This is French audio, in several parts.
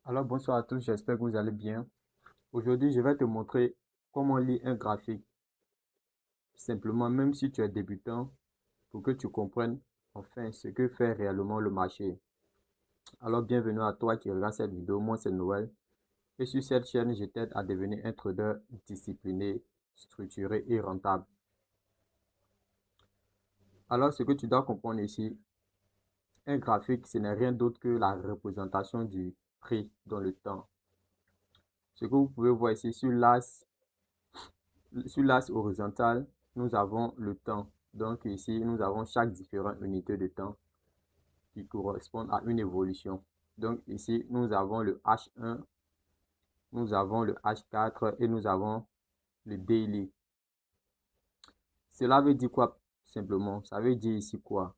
Alors bonsoir à tous, j'espère que vous allez bien. Aujourd'hui, je vais te montrer comment lire un graphique. Simplement, même si tu es débutant, pour que tu comprennes enfin ce que fait réellement le marché. Alors bienvenue à toi qui regarde cette vidéo, moi c'est Noël. Et sur cette chaîne, je t'aide à devenir un trader discipliné, structuré et rentable. Alors ce que tu dois comprendre ici, un graphique, ce n'est rien d'autre que la représentation du prix dans le temps. Ce que vous pouvez voir ici sur l'axe horizontal, nous avons le temps. Donc ici, nous avons chaque différente unité de temps qui correspond à une évolution. Donc ici, nous avons le H1, nous avons le H4 et nous avons le daily. Cela veut dire quoi simplement? Ça veut dire ici quoi?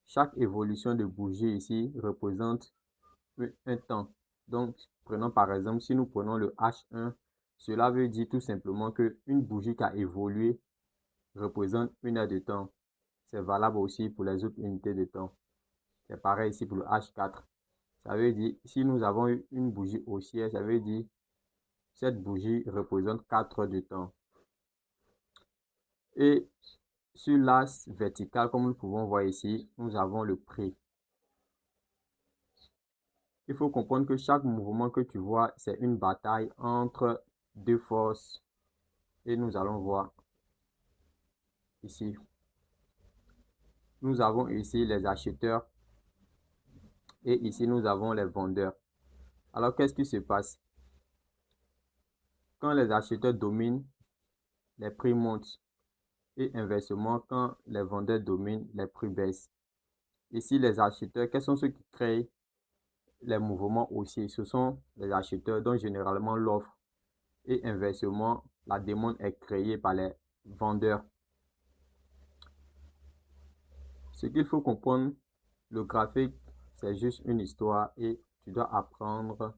Chaque évolution de bougie ici représente un temps. Donc, prenons par exemple, si nous prenons le H1, cela veut dire tout simplement qu'une bougie qui a évolué représente une heure de temps. C'est valable aussi pour les autres unités de temps. C'est pareil ici pour le H4. Ça veut dire, si nous avons une bougie haussière, ça veut dire cette bougie représente 4 heures de temps. Et sur l'axe vertical, comme nous pouvons voir ici, nous avons le prix. Il faut comprendre que chaque mouvement que tu vois, c'est une bataille entre deux forces. Et nous allons voir ici. Nous avons ici les acheteurs et ici nous avons les vendeurs. Alors qu'est-ce qui se passe? Quand les acheteurs dominent, les prix montent. Et inversement, quand les vendeurs dominent, les prix baissent. Ici, les acheteurs, quels sont ceux qui créent les mouvements haussiers? Ce sont les acheteurs, dont généralement l'offre. Et inversement, la demande est créée par les vendeurs. Ce qu'il faut comprendre, le graphique, c'est juste une histoire et tu dois apprendre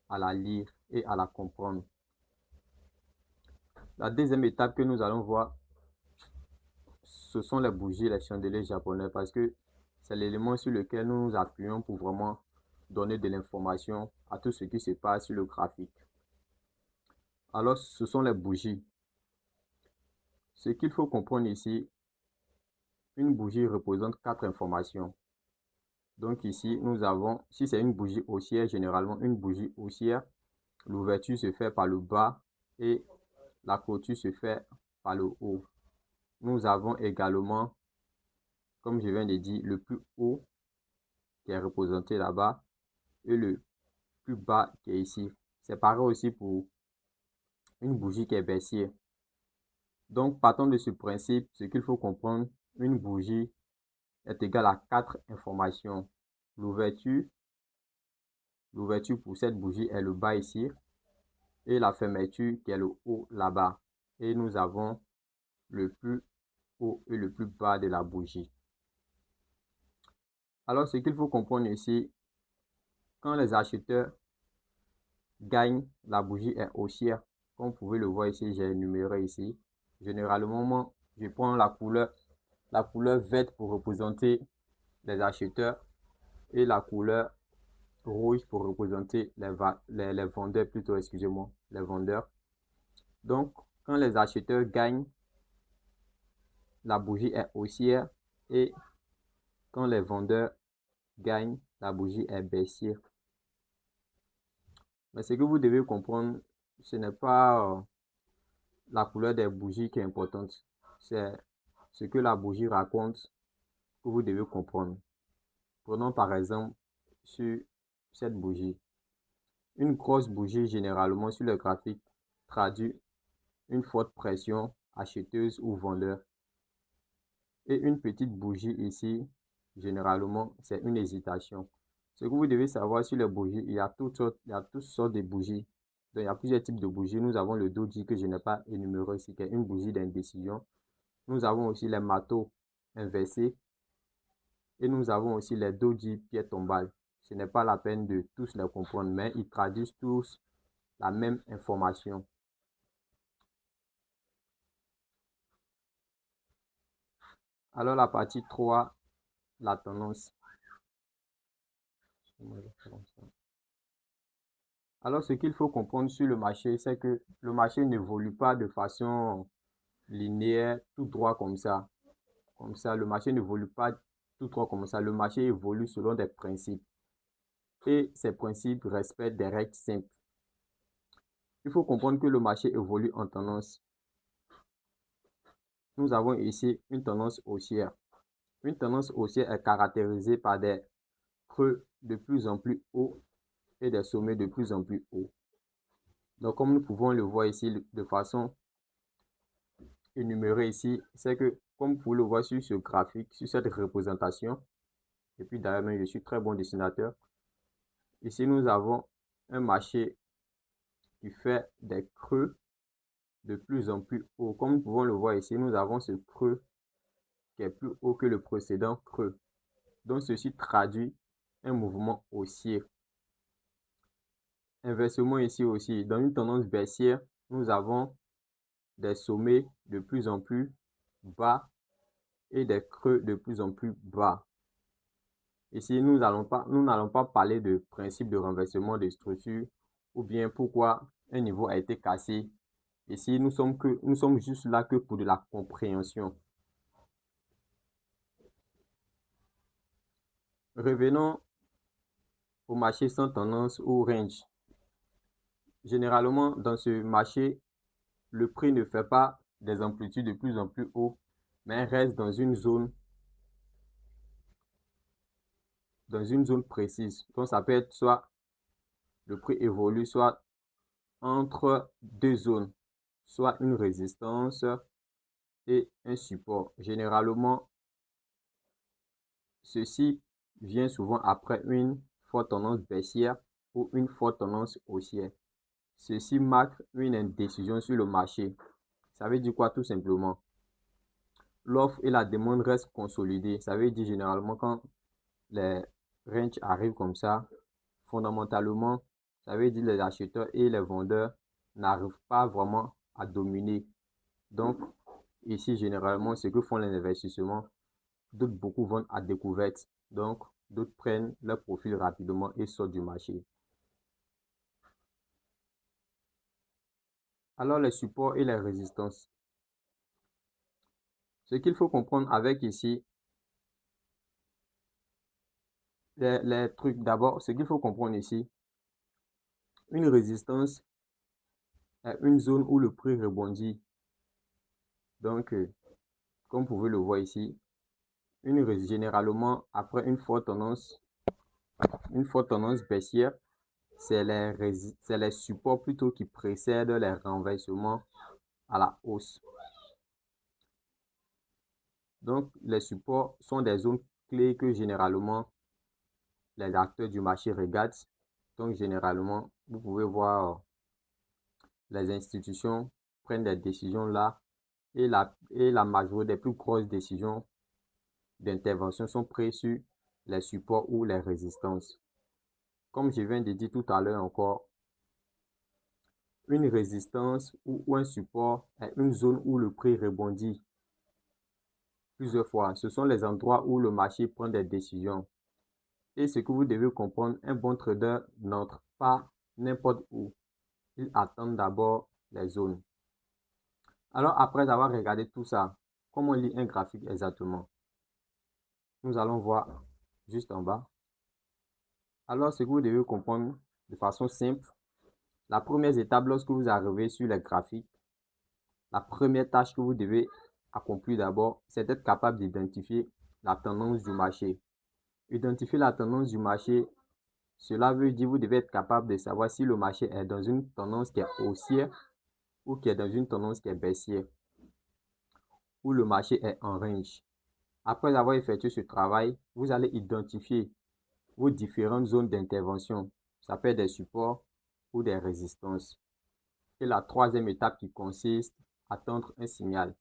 à la lire et à la comprendre. La deuxième étape que nous allons voir, ce sont les bougies, les chandeliers japonais, parce que c'est l'élément sur lequel nous nous appuyons pour vraiment donner de l'information à tout ce qui se passe sur le graphique. Alors, ce sont les bougies. Ce qu'il faut comprendre ici, une bougie représente quatre informations. Donc ici, nous avons, si c'est une bougie haussière, généralement une bougie haussière, l'ouverture se fait par le bas et la clôture se fait par le haut. Nous avons également, comme je viens de dire, le plus haut qui est représenté là-bas et le plus bas qui est ici. C'est pareil aussi pour une bougie qui est baissière. Donc, partant de ce principe, ce qu'il faut comprendre, une bougie est égale à quatre informations. L'ouverture, l'ouverture pour cette bougie est le bas ici et la fermeture qui est le haut là-bas. Et nous avons le plus haut et le plus bas de la bougie. Alors, ce qu'il faut comprendre ici, quand les acheteurs gagnent, la bougie est haussière. Comme vous pouvez le voir ici, j'ai énuméré ici. Généralement, je prends la couleur verte pour représenter les acheteurs et la couleur rouge pour représenter les vendeurs, plutôt, excusez-moi, les vendeurs. Donc, quand les acheteurs gagnent, la bougie est haussière et quand les vendeurs gagnent, la bougie est baissière. Mais ce que vous devez comprendre, ce n'est pas la couleur des bougies qui est importante. C'est ce que la bougie raconte que vous devez comprendre. Prenons par exemple sur cette bougie. Une grosse bougie, généralement sur le graphique, traduit une forte pression acheteuse ou vendeur. Et une petite bougie ici, généralement, c'est une hésitation. Ce que vous devez savoir sur les bougies, il y a toutes sortes de bougies. Donc, il y a plusieurs types de bougies. Nous avons le doji que je n'ai pas énuméré ici, qui est une bougie d'indécision. Nous avons aussi les matos inversés. Et nous avons aussi les doji pierre tombale. Ce n'est pas la peine de tous les comprendre, mais ils traduisent tous la même information. Alors la partie 3, la tendance. Alors, ce qu'il faut comprendre sur le marché, c'est que le marché n'évolue pas de façon linéaire, tout droit comme ça. Comme ça, le marché n'évolue pas tout droit comme ça. Le marché évolue selon des principes. Et ces principes respectent des règles simples. Il faut comprendre que le marché évolue en tendance. Nous avons ici une tendance haussière. Une tendance haussière est caractérisée par des creux de plus en plus hauts et des sommets de plus en plus hauts. Donc, comme nous pouvons le voir ici de façon énumérée ici, c'est que, comme vous le voyez sur ce graphique, sur cette représentation, et puis d'ailleurs, je suis très bon dessinateur. Ici, nous avons un marché qui fait des creux de plus en plus haut. Comme nous pouvons le voir ici, nous avons ce creux qui est plus haut que le précédent creux. Donc, ceci traduit un mouvement haussier. Inversement ici aussi, dans une tendance baissière, nous avons des sommets de plus en plus bas et des creux de plus en plus bas. Ici, nous n'allons pas parler de principe de renversement de structure ou bien pourquoi un niveau a été cassé. Ici, nous sommes juste là que pour de la compréhension. Revenons au marché sans tendance ou range. Généralement, dans ce marché, le prix ne fait pas des amplitudes de plus en plus haut, mais reste dans une zone précise. Donc, ça peut être soit le prix évolue soit entre deux zones, soit une résistance et un support. Généralement, ceci vient souvent après une forte tendance baissière ou une forte tendance haussière. Ceci marque une indécision sur le marché. Ça veut dire quoi tout simplement? L'offre et la demande restent consolidées. Ça veut dire généralement quand les ranges arrivent comme ça, fondamentalement, ça veut dire les acheteurs et les vendeurs n'arrivent pas vraiment à dominer. Donc, ici, généralement, ce que font les investissements, d'autres beaucoup vendent à découverte. Donc, d'autres prennent leur profil rapidement et sortent du marché. Alors, les supports et les résistances. Ce qu'il faut comprendre avec ici, les trucs d'abord, ce qu'il faut comprendre ici, une résistance est une zone où le prix rebondit. Donc, comme vous pouvez le voir ici, généralement, après une forte tendance baissière, c'est les supports plutôt qui précèdent les renversements à la hausse. Donc, les supports sont des zones clés que généralement les acteurs du marché regardent. Donc, généralement, vous pouvez voir les institutions prennent des décisions là et la majorité des plus grosses décisions d'intervention sont prises sur les supports ou les résistances. Comme je viens de dire tout à l'heure encore, une résistance ou un support est une zone où le prix rebondit plusieurs fois. Ce sont les endroits où le marché prend des décisions. Et ce que vous devez comprendre, un bon trader n'entre pas n'importe où. Il attend d'abord les zones. Alors, après avoir regardé tout ça, comment on lit un graphique exactement? Nous allons voir juste en bas. Alors, ce que vous devez comprendre de façon simple, la première étape lorsque vous arrivez sur les graphiques, la première tâche que vous devez accomplir d'abord, c'est d'être capable d'identifier la tendance du marché. Identifier la tendance du marché, cela veut dire que vous devez être capable de savoir si le marché est dans une tendance qui est haussière ou qui est dans une tendance qui est baissière, ou le marché est en range. Après avoir effectué ce travail, vous allez identifier vos différentes zones d'intervention. Ça peut être des supports ou des résistances. Et la troisième étape qui consiste à attendre un signal.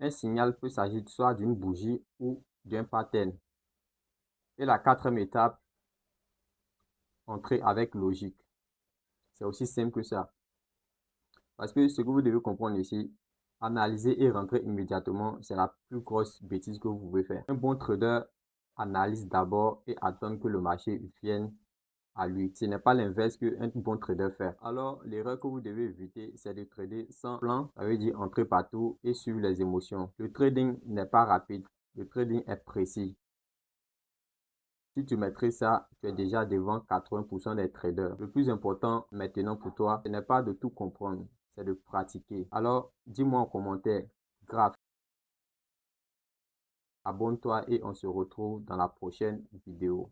Un signal peut s'agir soit d'une bougie ou d'un pattern. Et la quatrième étape, entrer avec logique. C'est aussi simple que ça. Parce que ce que vous devez comprendre ici, analyser et rentrer immédiatement, c'est la plus grosse bêtise que vous pouvez faire. Un bon trader analyse d'abord et attend que le marché vienne à lui. Ce n'est pas l'inverse qu'un bon trader fait. Alors, l'erreur que vous devez éviter, c'est de trader sans plan, ça veut dire entrer partout et suivre les émotions. Le trading n'est pas rapide, le trading est précis. Si tu maîtrises ça, tu es déjà devant 80% des traders. Le plus important maintenant pour toi, ce n'est pas de tout comprendre, c'est de pratiquer. Alors, dis-moi en commentaire, grave, abonne-toi et on se retrouve dans la prochaine vidéo.